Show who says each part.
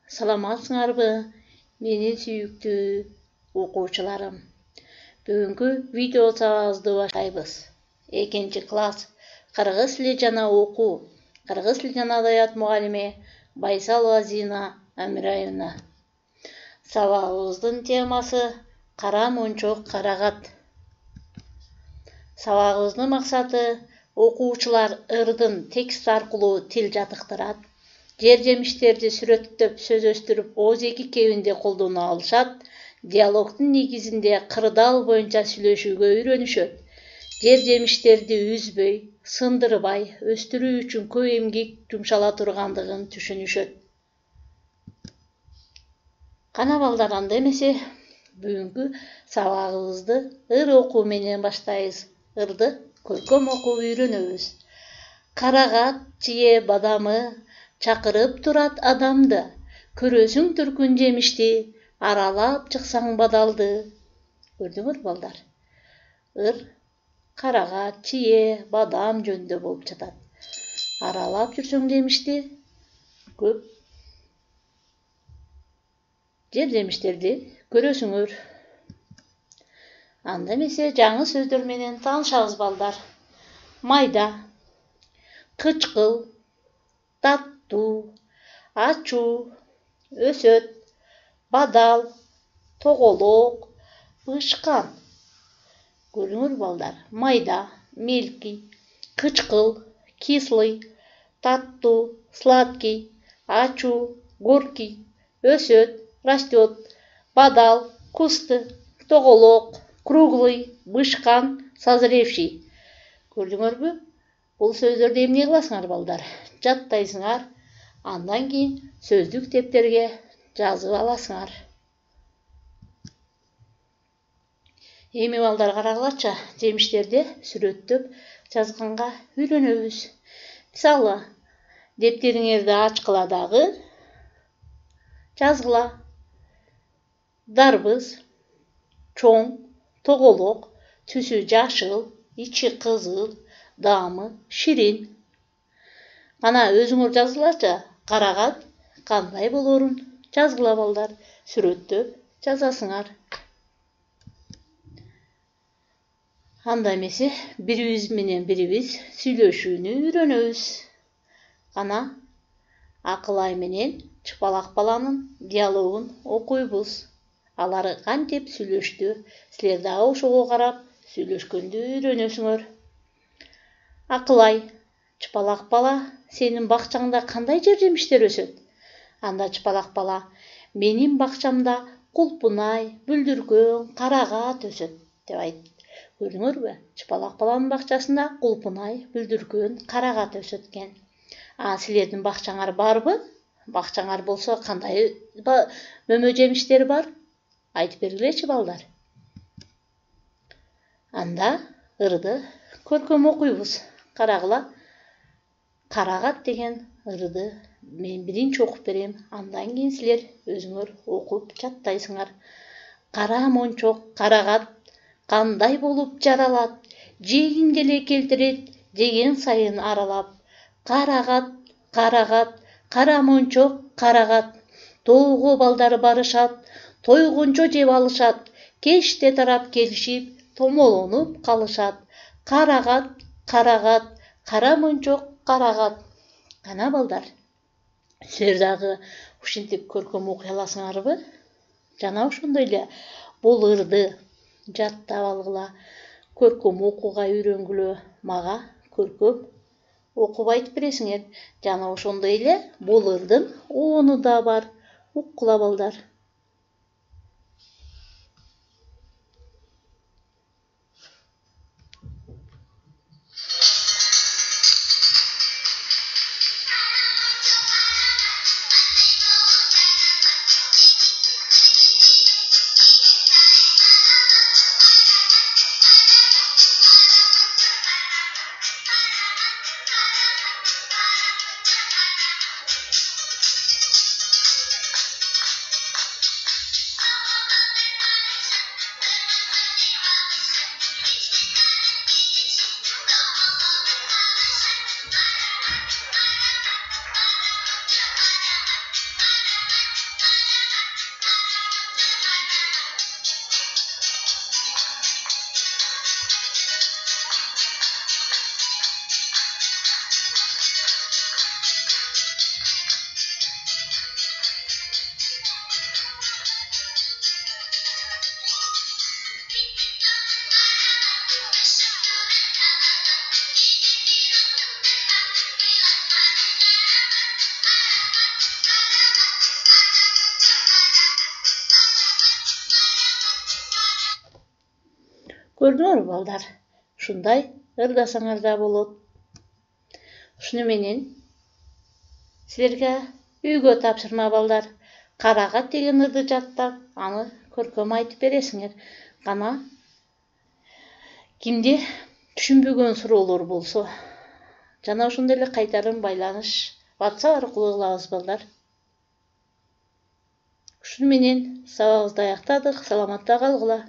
Speaker 1: Саламатсыңарбы, менин сүйүктүү окуучуларым. Бүгүнкү видео сабагыбызды баштайбыз. 2 класс кыргыз тили жана окуу, кыргыз тили жана адабият мугалими Байсалова Зина Амираевна. Сабагыбыздын темасы кара мончок карагат. Сабагыбыздын максаты окуучулар ырдын текст аркылуу тил жатыктырат, жер жемиштерди сүрөттөп сөздөштүрүп ооз-эки кебинде колдоно алышат, диалогдун негизинде кырдаал боюнча сүйлөшүүгө үйрөнүшөт, жер жемиштерди үзбөй, сындырбай өстүрүү үчүн көп эмгек жумшала тургандыгын түшүнүшөт. Кана балдар, анда эмесе бүгүнкү сабагыбызды ыр окуу менен баштайбыз. Ырды көркөм окуп үйрөнөбүз. Карагат чие бадамы, чакырып турат адамды, көрөсүң түркүн жемишти, аралап чыксаң бадалды. Көрдүңөр балдар? Ыр карагат, чие, бадам жөнүндө болуп жатат. Аралап жүрсөң жемишти, көп жер жемиштерди көрөсүңөр. Анда эмесе жаңы сөздөр менен таанышабыз балдар. Майда, кычкыл, таттуу, ачуу, өсөт, бадал, тоголок, бышкан. Көрдүңөр балдар? Майда, мелкий, кычкыл, кислый, таттуу, сладкий, ачуу, горький, өсөт, растет, бадал, кусты, тоголок, круглый, бышкан, созревший. Көрдүңөрбү? Бул сөздөрдү эмне кыласыңар балдар? Жаттайсыңар, андан кийин сөздүк тептерге жазып аласыңар. Эми балдар карагылачы, жемиштерди сүрөттөп жазганга үйрөнөбүз. Мисалы, дептериңерди ачкыла дагы жазгыла. Дарбыз, чоң, тоголок, түсү жашыл, ичи кызыл, даамы ширин. Кана өзүңөр жазгылачы, карагат кандай болорун жазгыла балдар, сүрөттөп жазасыңар. Анда эмесе бирибиз менен бирибиз сүйлөшүүнү үйрөнөбүз. Кана Акылай менен Чыпалак баланын диалогун окуйбуз. Алар кантип сүйлөштү, силер дагы ошого карап сүйлөшкөндү үйрөнөсүңөр. Акылай: Чыпалак бала, сенин бакчаңда кандай жер жемиштер өсөт? Анда Чыпалак бала: менин бакчамда кулпунай, бүлдүркөн, карагат өсөт деп айтты. Көрдүңөрбү? Чыпалак баланын бакчасында кулпунай, бүлдүркөн, карагат өсөт экен. Силердин бакчаңар барбы? Бакчаңар болсо кандай мөмө жемиштер бар? Айтып бергилечи балдар. Анда ырды көркөм окуйбуз. Карагыла. Карагат деген ырды мен биринчи окуп берем, андан кийин силер өзүңөр окуп жаттайсыңар. Кара мончок карагат кандай болуп жаралат, жегинге эле келтирет, жеген сайын аралап. Карагат, карагат, кара мончок карагат, тоого балдары барышат, тойгончо жеп алышат, кечте тарап келишип, томолонуп калышат. Карагат, карагат, кара мончок карагат. Кана балдар, силер дагы ушинтип көркөм окуй аласыңарбы? Жана ошондой эле бул ырды жаттап алгыла, көркөм окууга үйрөнгүлө, мага көркөм окуп айтып бересиңер. Жана ошондой эле бул ырдыноону да бар. Уккула балдар. Көрдүңөрбү балдар? Ушундай ырдасаңар да болот. Ушуну менен силерге үйгө тапшырма балдар. Карагат деген ырды жаттап, аны көркөм айтып бересиңер. Кана кимде түшүнбөгөн суроолор болсо, жана ошондой эле кайтарым байланыш WhatsApp аркылуу кылабыз балдар. Ушуну менен сабагыбызды аяктадык. Саламатта калгыла.